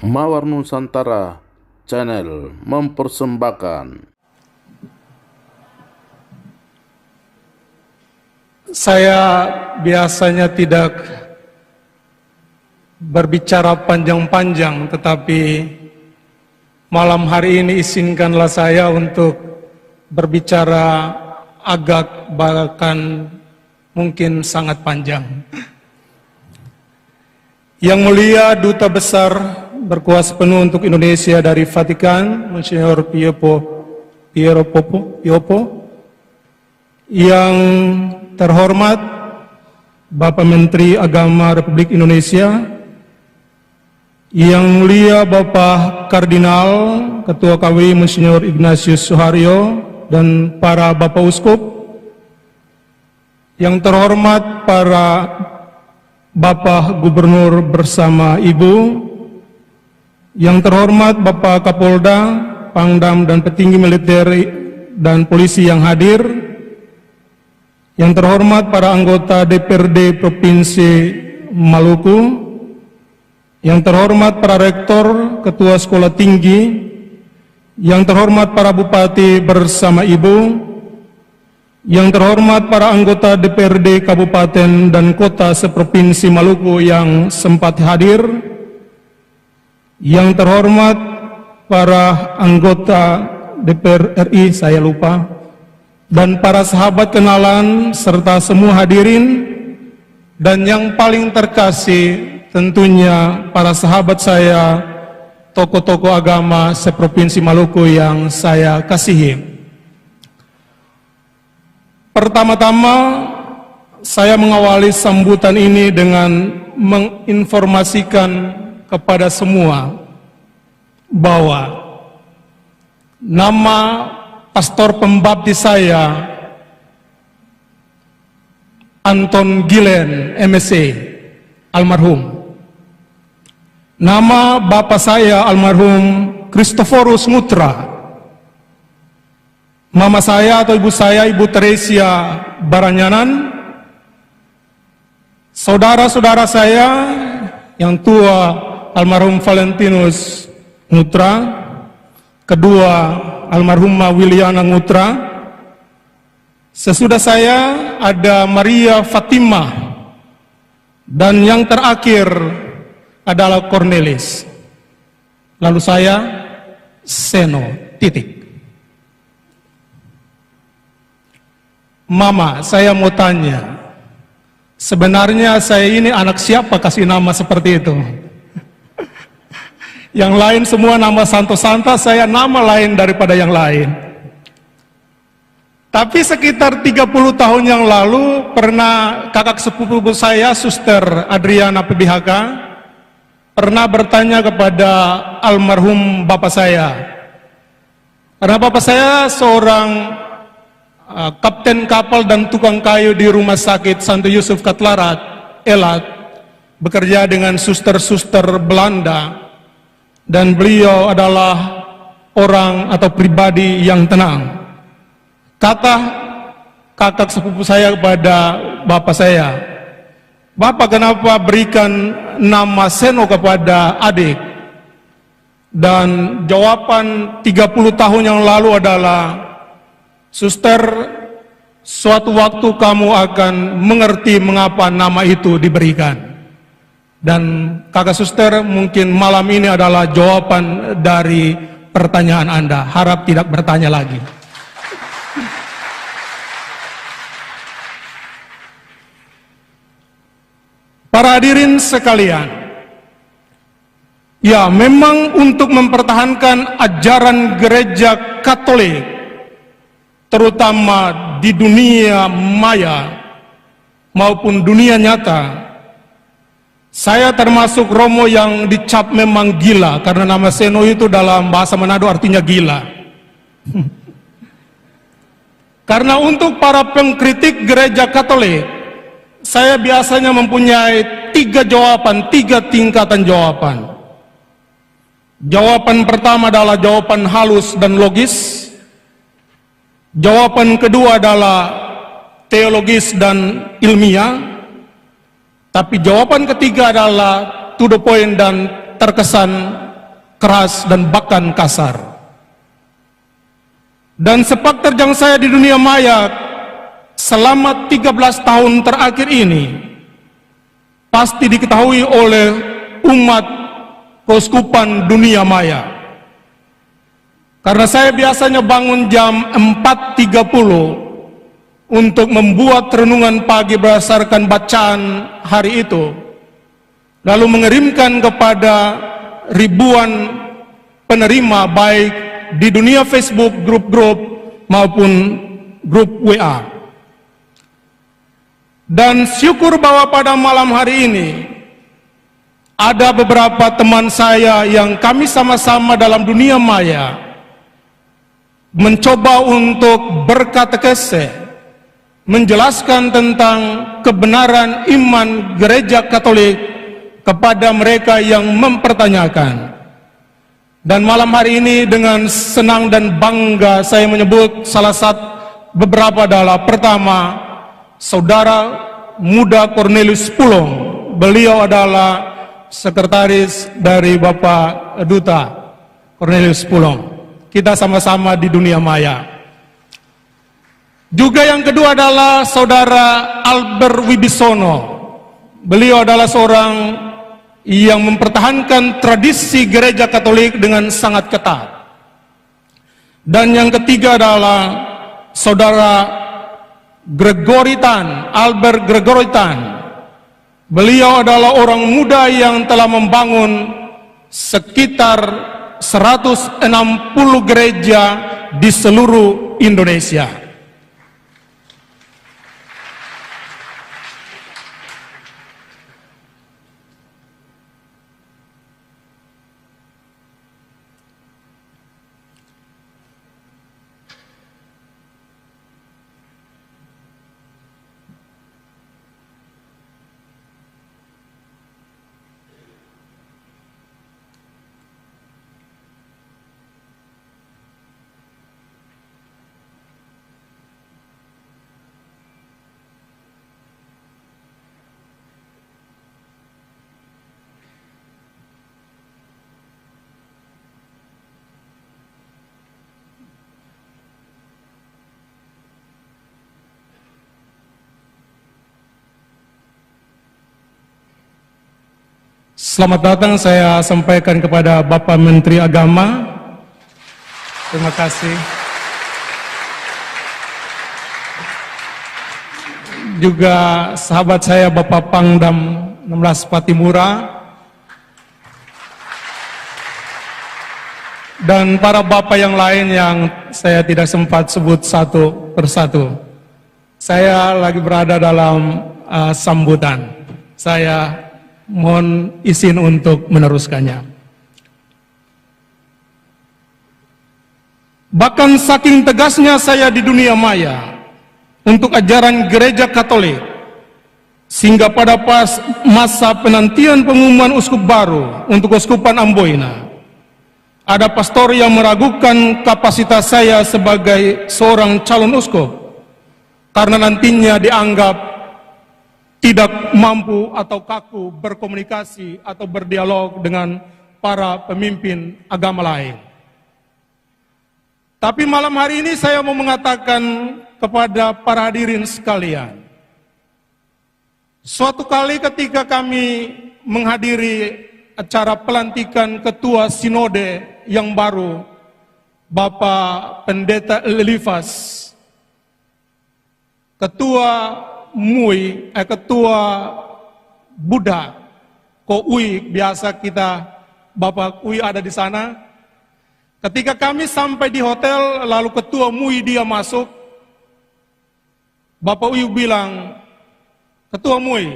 Mawar Nusantara Channel mempersembahkan. Saya biasanya tidak berbicara panjang-panjang, tetapi malam hari ini izinkanlah saya untuk berbicara agak bahkan mungkin sangat panjang. Yang mulia Duta Besar berkuasa penuh untuk Indonesia dari Vatikan, Monsignor Piero Piopo, yang terhormat Bapak Menteri Agama Republik Indonesia, yang mulia Bapak Kardinal Ketua KWI Monsignor Ignatius Suharyo dan para Bapak Uskup, yang terhormat para Bapak Gubernur bersama Ibu, yang terhormat Bapak Kapolda, Pangdam dan petinggi militer dan polisi yang hadir, yang terhormat para anggota DPRD Provinsi Maluku, yang terhormat para rektor, ketua sekolah tinggi, yang terhormat para bupati bersama Ibu, yang terhormat para anggota DPRD Kabupaten dan Kota seprovinsi Maluku yang sempat hadir, yang terhormat para anggota DPR RI, saya lupa, dan para sahabat kenalan serta semua hadirin, dan yang paling terkasih tentunya para sahabat saya, tokoh-tokoh agama seprovinsi Maluku yang saya kasihi. Pertama-tama, saya mengawali sambutan ini dengan menginformasikan kepada semua bahwa nama pastor pembaptis saya, Anton Gilen, MSc, almarhum. Nama bapak saya, almarhum Christoforus Mutra. Mama saya atau ibu saya, Ibu Teresia Baranyanan. Saudara-saudara saya yang tua, almarhum Valentinus Mutra. Kedua, almarhumah Wiliana Mutra. Sesudah saya ada Maria Fatimah. Dan yang terakhir adalah Cornelis. Lalu saya, Seno, titik. Mama, saya mau tanya, sebenarnya saya ini anak siapa kasih nama seperti itu? Yang lain semua nama santo-santa, saya nama lain daripada yang lain. Tapi sekitar 30 tahun yang lalu, pernah kakak sepupu saya, Suster Adriana PBHK, pernah bertanya kepada almarhum bapak saya. Karena bapak saya seorang kapten kapal dan tukang kayu di Rumah Sakit Santo Yusuf Katlarat, Elat, bekerja dengan suster-suster Belanda, dan beliau adalah orang atau pribadi yang tenang. Kata kakak sepupu saya kepada bapak saya, "Bapak, kenapa berikan nama Seno kepada adik?" Dan jawaban 30 tahun yang lalu adalah, "Suster, suatu waktu kamu akan mengerti mengapa nama itu diberikan." Dan kakak suster, mungkin malam ini adalah jawaban dari pertanyaan Anda. Harap tidak bertanya lagi. Para hadirin sekalian, ya memang untuk mempertahankan ajaran gereja Katolik, terutama di dunia maya maupun dunia nyata, saya termasuk Romo yang dicap memang gila, karena nama Seno itu dalam bahasa Manado artinya gila. Karena untuk para pengkritik gereja Katolik, saya biasanya mempunyai 3 jawaban, 3 tingkatan jawaban. Jawaban pertama adalah jawaban halus dan logis. Jawaban kedua adalah teologis dan ilmiah. Tapi jawaban ketiga adalah to the point dan terkesan keras, dan bahkan kasar. Dan sepak terjang saya di dunia maya selama 13 tahun terakhir ini pasti diketahui oleh umat keuskupan dunia maya. Karena saya biasanya bangun jam 4.30 untuk membuat renungan pagi berdasarkan bacaan hari itu, lalu mengirimkan kepada ribuan penerima baik di dunia Facebook, grup-grup maupun grup WA. Dan syukur bahwa pada malam hari ini ada beberapa teman saya yang kami sama-sama dalam dunia maya mencoba untuk berkatekese, menjelaskan tentang kebenaran iman gereja Katolik kepada mereka yang mempertanyakan. Dan malam hari ini dengan senang dan bangga saya menyebut salah satu beberapa adalah pertama, Saudara Muda Cornelius Pulong. Beliau adalah sekretaris dari Bapak Duta Cornelius Pulong. Kita sama-sama di dunia maya. Juga yang kedua adalah Saudara Albert Wibisono. Beliau adalah seorang yang mempertahankan tradisi gereja Katolik dengan sangat ketat. Dan yang ketiga adalah Saudara Gregoritan, Albert Gregoritan. Beliau adalah orang muda yang telah membangun sekitar 160 gereja di seluruh Indonesia. Selamat datang saya sampaikan kepada Bapak Menteri Agama. Terima kasih. Juga sahabat saya Bapak Pangdam 16 Patimura. Dan para bapak yang lain yang saya tidak sempat sebut satu persatu. Saya lagi berada dalam sambutan. Saya mohon izin untuk meneruskannya. Bahkan saking tegasnya saya di dunia maya untuk ajaran gereja Katolik, sehingga pada masa penantian pengumuman uskup baru untuk Uskupan Amboina, ada pastor yang meragukan kapasitas saya sebagai seorang calon uskup karena nantinya dianggap tidak mampu atau kaku berkomunikasi atau berdialog dengan para pemimpin agama lain. Tapi malam hari ini saya mau mengatakan kepada para hadirin sekalian, suatu kali ketika kami menghadiri acara pelantikan ketua sinode yang baru, Bapak Pendeta Elifas, ketua MUI, ketua Buddha, UI, biasa kita, Bapak UI ada di sana. Ketika kami sampai di hotel, lalu ketua MUI dia masuk, Bapak UI bilang, Ketua MUI,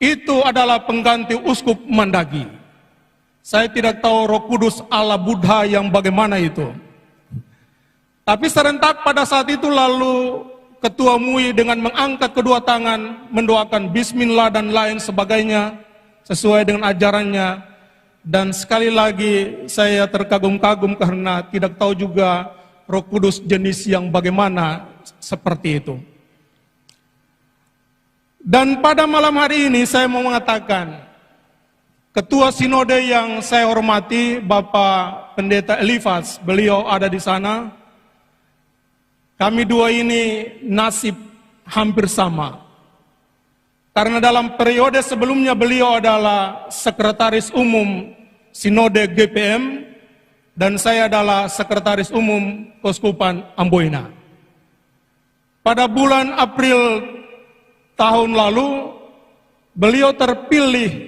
itu adalah pengganti uskup Mandagi. Saya tidak tahu Roh Kudus ala Buddha yang bagaimana itu. Tapi serentak pada saat itu lalu Ketua MUI dengan mengangkat kedua tangan, mendoakan bismillah dan lain sebagainya, sesuai dengan ajarannya. Dan sekali lagi saya terkagum-kagum karena tidak tahu juga Roh Kudus jenis yang bagaimana seperti itu. Dan pada malam hari ini saya mau mengatakan, Ketua Sinode yang saya hormati, Bapak Pendeta Elifas, beliau ada di sana. Kami dua ini nasib hampir sama. Karena dalam periode sebelumnya beliau adalah Sekretaris Umum Sinode GPM, dan saya adalah Sekretaris Umum Keuskupan Amboina. Pada bulan April tahun lalu, beliau terpilih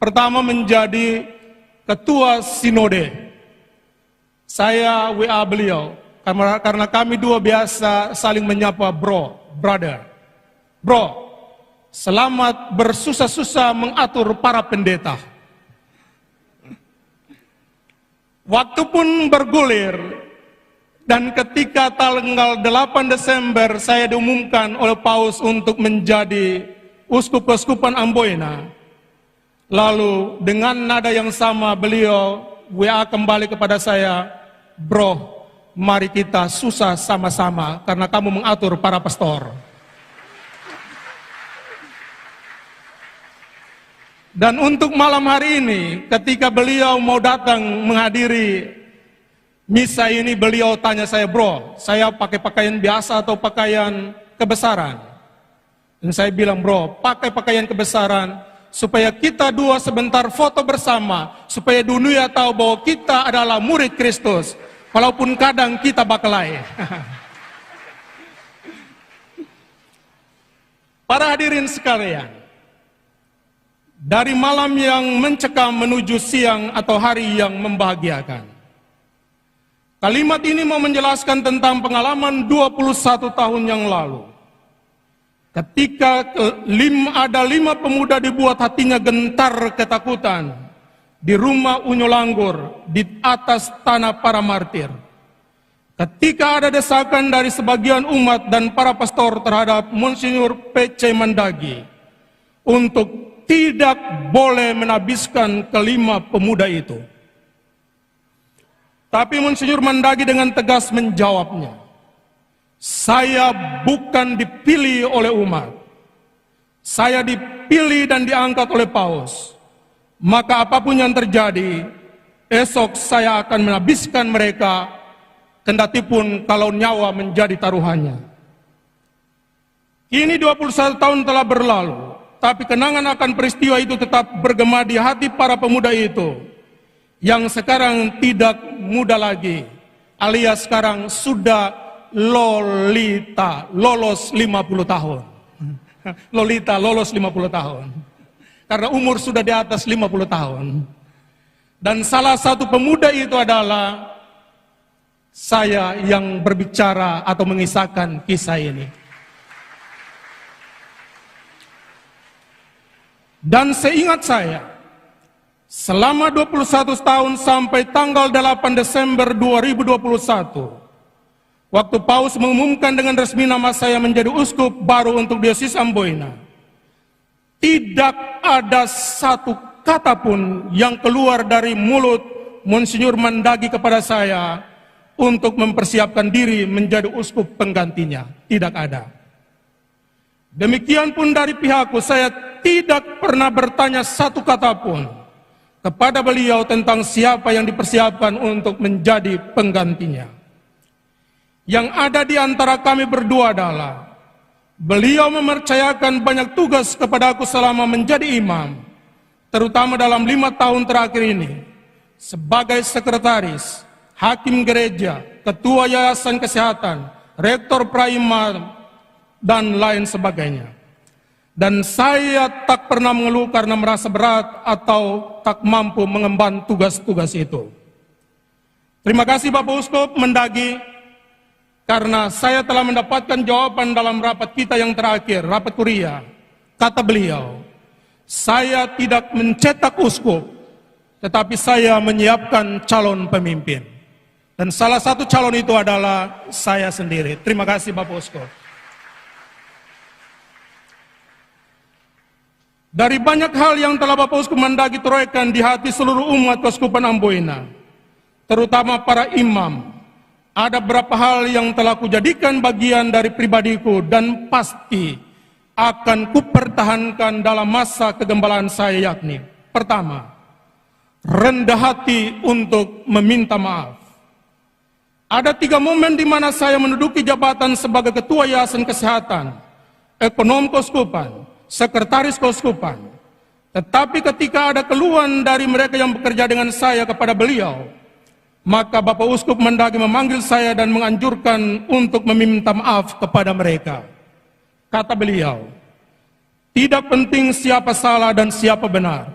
pertama menjadi Ketua Sinode. Saya WA beliau, karena kami dua biasa saling menyapa brother. Bro, selamat bersusah-susah mengatur para pendeta. Waktu pun bergulir, dan ketika tanggal 8 Desember saya diumumkan oleh Paus untuk menjadi Uskup Keuskupan Amboina, lalu dengan nada yang sama beliau WA kembali kepada saya, bro, mari kita susah sama-sama karena kamu mengatur para pastor. Dan untuk malam hari ini, ketika beliau mau datang menghadiri misa ini, beliau tanya saya, bro, saya pakai pakaian biasa atau pakaian kebesaran? Dan saya bilang, bro, pakai pakaian kebesaran, supaya kita dua sebentar foto bersama, supaya dunia tahu bahwa kita adalah murid Kristus, walaupun kadang kita bakelai. Para hadirin sekalian, dari malam yang mencekam menuju siang atau hari yang membahagiakan. Kalimat ini mau menjelaskan tentang pengalaman 21 tahun yang lalu. Ketika ada 5 pemuda dibuat hatinya gentar ketakutan di rumah Unyo Langgur di atas tanah para martir. Ketika ada desakan dari sebagian umat dan para pastor terhadap Monsinyur P.C. Mandagi untuk tidak boleh menabiskan kelima pemuda itu. Tapi Monsinyur Mandagi dengan tegas menjawabnya, saya bukan dipilih oleh umat. Saya dipilih dan diangkat oleh Paus. Maka apapun yang terjadi, esok saya akan menabiskan mereka, kendatipun kalau nyawa menjadi taruhannya. Kini 21 tahun telah berlalu, tapi kenangan akan peristiwa itu tetap bergema di hati para pemuda itu, yang sekarang tidak muda lagi, alias sekarang sudah lolos 50 tahun. Lolita lolos 50 tahun. Karena umur sudah di atas 50 tahun. Dan salah satu pemuda itu adalah saya yang berbicara atau mengisahkan kisah ini. Dan seingat saya, selama 21 tahun sampai tanggal 8 Desember 2021, waktu Paus mengumumkan dengan resmi nama saya menjadi uskup baru untuk Diosis Amboina, tidak ada satu kata pun yang keluar dari mulut Monsinyur Mandagi kepada saya untuk mempersiapkan diri menjadi uskup penggantinya. Tidak ada. Demikian pun dari pihakku, saya tidak pernah bertanya satu kata pun kepada beliau tentang siapa yang dipersiapkan untuk menjadi penggantinya. Yang ada di antara kami berdua adalah beliau mempercayakan banyak tugas kepada aku selama menjadi imam, terutama dalam 5 tahun terakhir ini, sebagai sekretaris, hakim gereja, ketua yayasan kesehatan, rektor praimar, dan lain sebagainya. Dan saya tak pernah mengeluh karena merasa berat atau tak mampu mengemban tugas-tugas itu. Terima kasih Bapak Uskup Mandagi, karena saya telah mendapatkan jawaban dalam rapat kita yang terakhir, rapat kuria. Kata beliau, saya tidak mencetak uskup, tetapi saya menyiapkan calon pemimpin. Dan salah satu calon itu adalah saya sendiri. Terima kasih Bapak Uskup. Dari banyak hal yang telah Bapak Uskup Mandagi torehkan di hati seluruh umat Keuskupan Amboina, terutama para imam, ada beberapa hal yang telah kujadikan bagian dari pribadiku dan pasti akan kupertahankan dalam masa kegembalaan saya, yakni Pertama, rendah hati untuk meminta maaf. Ada 3 momen di mana saya menduduki jabatan sebagai Ketua Yayasan Kesehatan, Ekonom Keuskupan, Sekretaris Keuskupan. Tetapi ketika ada keluhan dari mereka yang bekerja dengan saya kepada beliau, maka Bapak Uskup Mendagri memanggil saya dan menganjurkan untuk meminta maaf kepada mereka. Kata beliau, tidak penting siapa salah dan siapa benar.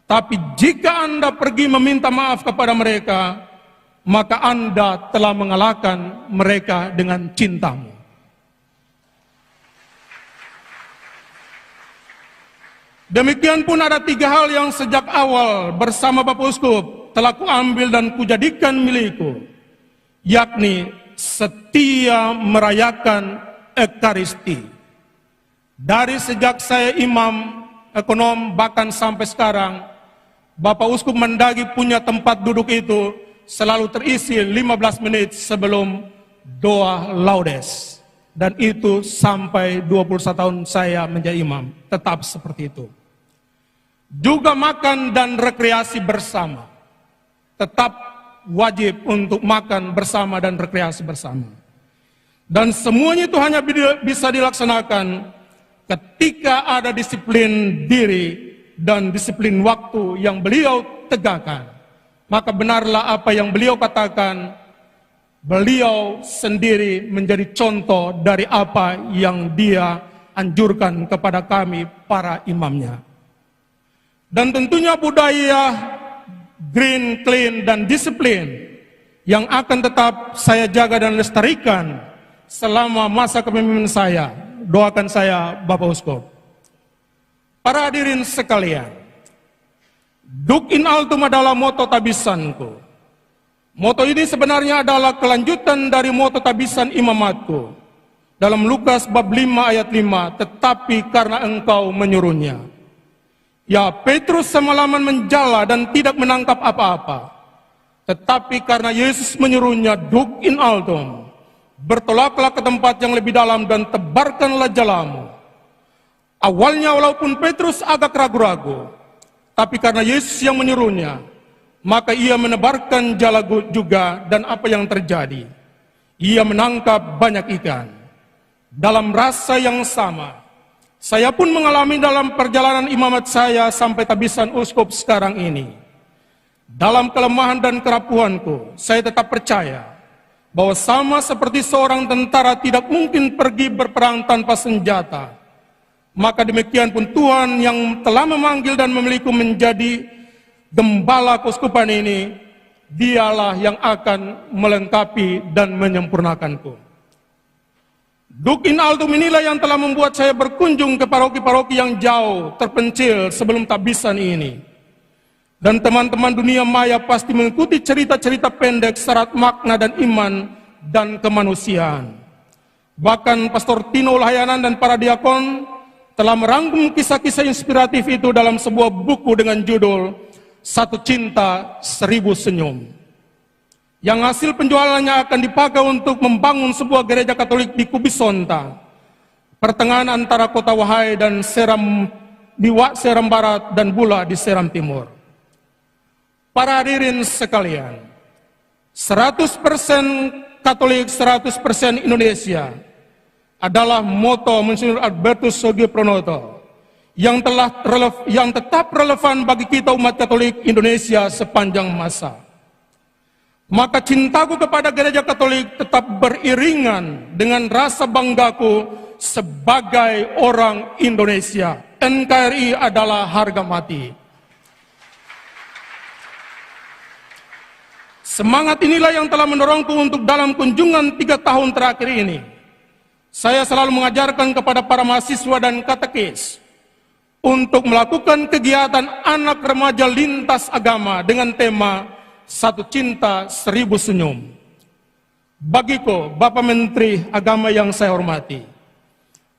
Tapi jika Anda pergi meminta maaf kepada mereka, maka Anda telah mengalahkan mereka dengan cintamu. Demikian pun ada 3 hal yang sejak awal bersama Bapak Uskup telah kuambil dan kujadikan milikku, yakni setia merayakan Ekaristi. Dari sejak saya imam, ekonom, bahkan sampai sekarang, Bapak Uskup Mendagri punya tempat duduk itu selalu terisi 15 menit sebelum doa laudes. Dan itu sampai 21 tahun saya menjadi imam, tetap seperti itu. Juga makan dan rekreasi bersama. Tetap wajib untuk makan bersama dan rekreasi bersama. Dan semuanya itu hanya bisa dilaksanakan ketika ada disiplin diri dan disiplin waktu yang beliau tegakkan. Maka benarlah apa yang beliau katakan, beliau sendiri menjadi contoh dari apa yang dia anjurkan kepada kami para imamnya. Dan tentunya budaya green, clean, dan disiplin yang akan tetap saya jaga dan lestarikan selama masa kepemimpinan saya. Doakan saya, Bapak Uskup. Para hadirin sekalian, Duc in altum adalah moto tabisanku. Moto ini sebenarnya adalah kelanjutan dari moto tabisan imamatku. Dalam Lukas bab 5 ayat 5, tetapi karena engkau menyuruhnya. Ya, Petrus semalaman menjala dan tidak menangkap apa-apa. Tetapi karena Yesus menyuruhnya, Duc in altum, bertolaklah ke tempat yang lebih dalam dan tebarkanlah jalamu. Awalnya walaupun Petrus agak ragu-ragu, tapi karena Yesus yang menyuruhnya, maka ia menebarkan jala juga, dan apa yang terjadi? Ia menangkap banyak ikan. Dalam rasa yang sama, saya pun mengalami dalam perjalanan imamat saya sampai tabisan uskup sekarang ini. Dalam kelemahan dan kerapuhanku, saya tetap percaya bahwa sama seperti seorang tentara tidak mungkin pergi berperang tanpa senjata, maka demikian pun Tuhan yang telah memanggil dan memilihku menjadi gembala keuskupan ini, dialah yang akan melengkapi dan menyempurnakanku. Duc in altum inilah yang telah membuat saya berkunjung ke paroki-paroki yang jauh, terpencil sebelum tabisan ini. Dan teman-teman dunia maya pasti mengikuti cerita-cerita pendek syarat makna dan iman dan kemanusiaan. Bahkan Pastor Tino Layanan dan para diakon telah merangkum kisah-kisah inspiratif itu dalam sebuah buku dengan judul Satu Cinta Seribu Senyum, yang hasil penjualannya akan dipakai untuk membangun sebuah gereja Katolik di Kubisonta, pertengahan antara kota Wahai dan Seram di Seram Barat dan Bula di Seram Timur. Para hadirin sekalian, 100% Katolik, 100% Indonesia adalah moto Monsignor Albertus Sogi Pronoto yang tetap relevan bagi kita umat Katolik Indonesia sepanjang masa. Maka cintaku kepada gereja Katolik tetap beriringan dengan rasa banggaku sebagai orang Indonesia. NKRI adalah harga mati. Semangat inilah yang telah mendorongku untuk dalam kunjungan 3 tahun terakhir ini. Saya selalu mengajarkan kepada para mahasiswa dan katekis untuk melakukan kegiatan anak remaja lintas agama dengan tema Satu Cinta Seribu Senyum. Bagiku, Bapak Menteri Agama yang saya hormati,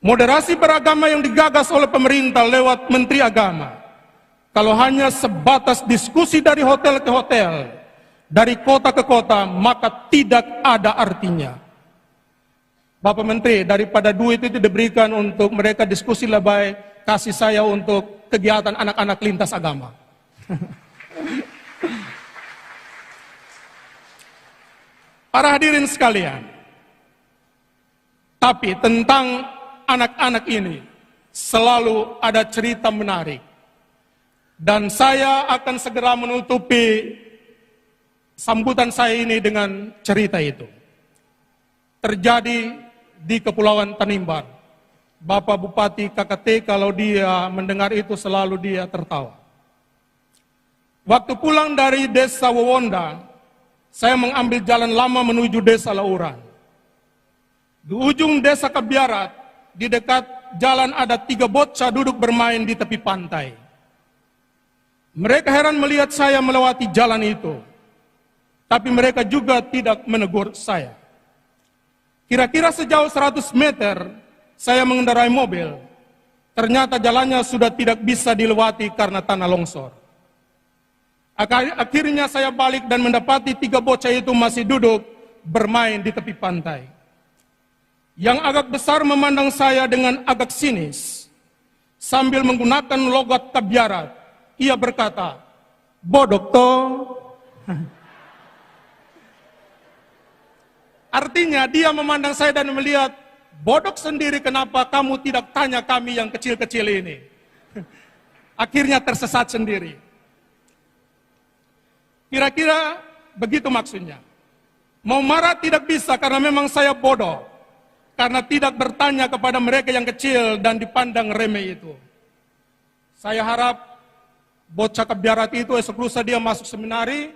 moderasi beragama yang digagas oleh pemerintah lewat Menteri Agama, kalau hanya sebatas diskusi dari hotel ke hotel, dari kota ke kota, maka tidak ada artinya. Bapak Menteri, daripada duit itu diberikan untuk mereka diskusi lebay, kasih saya untuk kegiatan anak-anak lintas agama. Para hadirin sekalian, tapi tentang anak-anak ini selalu ada cerita menarik. Dan saya akan segera menutupi sambutan saya ini dengan cerita itu. Terjadi di Kepulauan Tanimbar. Bapak Bupati KKT kalau dia mendengar itu selalu dia tertawa. Waktu pulang dari desa Wawonda, saya mengambil jalan lama menuju desa Lauran. Di ujung desa Kebiarat, di dekat jalan ada 3 bocah duduk bermain di tepi pantai. Mereka heran melihat saya melewati jalan itu. Tapi mereka juga tidak menegur saya. Kira-kira sejauh 100 meter, saya mengendarai mobil. Ternyata jalannya sudah tidak bisa dilewati karena tanah longsor. Akhirnya saya balik dan mendapati 3 bocah itu masih duduk bermain di tepi pantai. Yang agak besar memandang saya dengan agak sinis. Sambil menggunakan logat Kebiarat, ia berkata, "Bodok toh." Artinya dia memandang saya dan melihat, "Bodok sendiri, kenapa kamu tidak tanya kami yang kecil-kecil ini?" Akhirnya tersesat sendiri. Kira-kira begitu maksudnya. Mau marah tidak bisa karena memang saya bodoh. Karena tidak bertanya kepada mereka yang kecil dan dipandang remeh itu. Saya harap bocah Kebiarat itu esok lusa dia masuk seminari.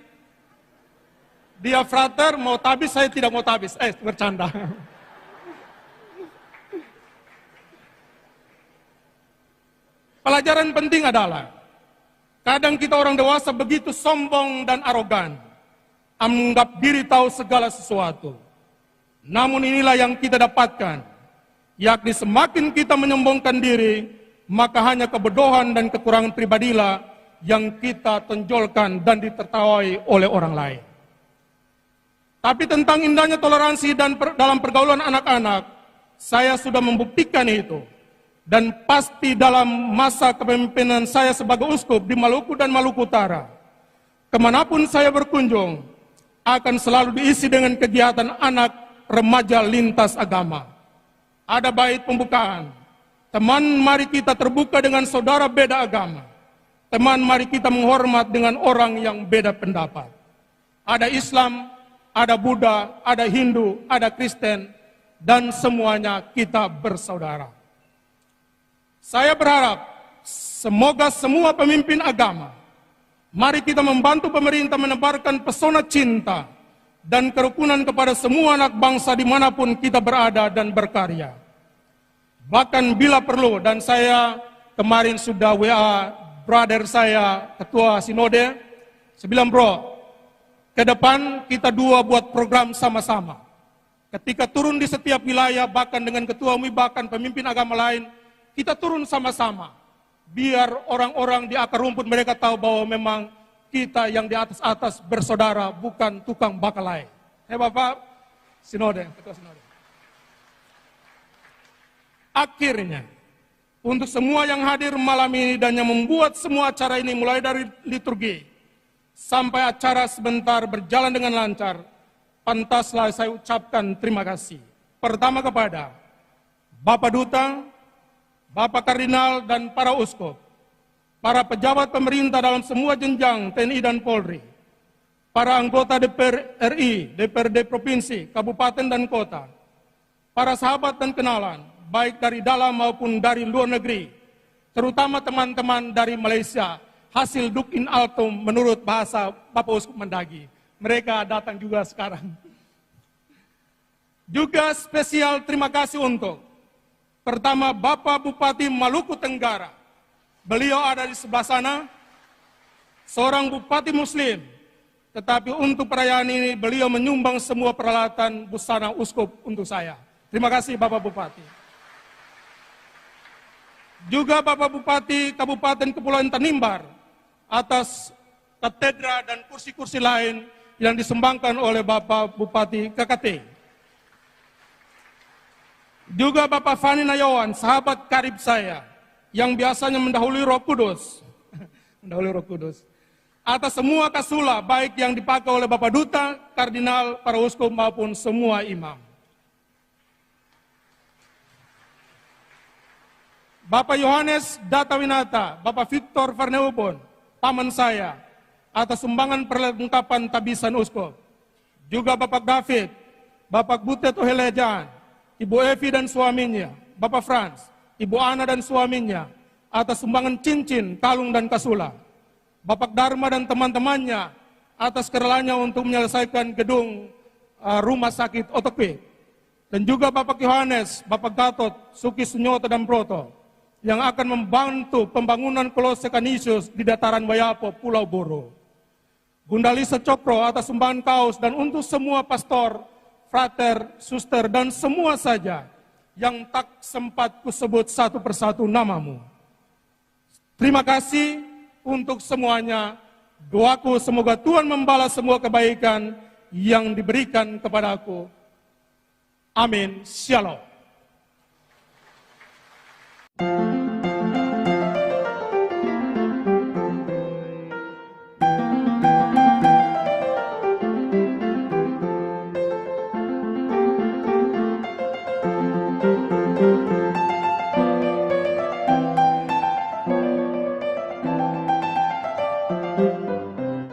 Dia frater, mau tabis, saya tidak mau tabis. Bercanda. Pelajaran penting adalah, kadang kita orang dewasa begitu sombong dan arogan, menganggap diri tahu segala sesuatu. Namun inilah yang kita dapatkan, yakni semakin kita menyombongkan diri, maka hanya kebodohan dan kekurangan pribadilah yang kita tonjolkan dan ditertawai oleh orang lain. Tapi tentang indahnya toleransi dan dalam pergaulan anak-anak, saya sudah membuktikan itu. Dan pasti dalam masa kepemimpinan saya sebagai uskup di Maluku dan Maluku Utara, kemanapun saya berkunjung, akan selalu diisi dengan kegiatan anak remaja lintas agama. Ada bait pembukaan, teman mari kita terbuka dengan saudara beda agama. Teman mari kita menghormat dengan orang yang beda pendapat. Ada Islam, ada Buddha, ada Hindu, ada Kristen, dan semuanya kita bersaudara. Saya berharap semoga semua pemimpin agama, mari kita membantu pemerintah menebarkan pesona cinta dan kerukunan kepada semua anak bangsa dimanapun kita berada dan berkarya. Bahkan bila perlu, dan saya kemarin sudah WA brother saya, ketua sinode, saya bilang, "Bro, ke depan kita dua buat program sama-sama. Ketika turun di setiap wilayah, bahkan dengan ketua UMI, bahkan pemimpin agama lain, kita turun sama-sama. Biar orang-orang di akar rumput mereka tahu bahwa memang kita yang di atas-atas bersaudara, bukan tukang bakalai." Bapak sinode, ketua sinode. Akhirnya, untuk semua yang hadir malam ini dan yang membuat semua acara ini mulai dari liturgi sampai acara sebentar berjalan dengan lancar, pantaslah saya ucapkan terima kasih. Pertama kepada Bapak Duta, Bapak Kardinal dan para uskup, para pejabat pemerintah dalam semua jenjang TNI dan Polri, para anggota DPR RI, DPRD Provinsi, Kabupaten dan Kota, para sahabat dan kenalan, baik dari dalam maupun dari luar negeri, terutama teman-teman dari Malaysia, hasil Duk in Altum menurut bahasa Bapak Uskup Mendagi. Mereka datang juga sekarang. Juga spesial terima kasih untuk pertama Bapak Bupati Maluku Tenggara. Beliau ada di sebelah sana, seorang bupati muslim. Tetapi untuk perayaan ini beliau menyumbang semua peralatan busana uskup untuk saya. Terima kasih Bapak Bupati. Juga Bapak Bupati Kabupaten Kepulauan Tanimbar atas katedra dan kursi-kursi lain yang disumbangkan oleh Bapak Bupati KKT. Juga Bapak Fani Nayawan, sahabat karib saya, yang biasanya mendahului Roh Kudus, mendahului Roh Kudus, atas semua kasula baik yang dipakai oleh Bapak Duta, Kardinal, para uskup maupun semua imam. Bapak Yohanes Datawinata, Bapak Victor Farneupon, paman saya, atas sumbangan perlengkapan tabisan uskup. Juga Bapak David, Bapak Butet Ohelejan, Ibu Evi dan suaminya, Bapak Franz, Ibu Ana dan suaminya, atas sumbangan cincin, kalung dan kasula. Bapak Dharma dan teman-temannya, atas kerelanya untuk menyelesaikan gedung rumah sakit ortoped. Dan juga Bapak Yohanes, Bapak Gatot, Suki Sunyoto dan Proto, yang akan membantu pembangunan Kolose Canisius di dataran Wayapo, Pulau Boro. Bunda Lisa Cokro atas sumbangan kaos, dan untuk semua pastor, frater, suster, dan semua saja yang tak sempat kusebut satu persatu namamu. Terima kasih untuk semuanya. Doaku semoga Tuhan membalas semua kebaikan yang diberikan kepadaku. Amin. Shalom.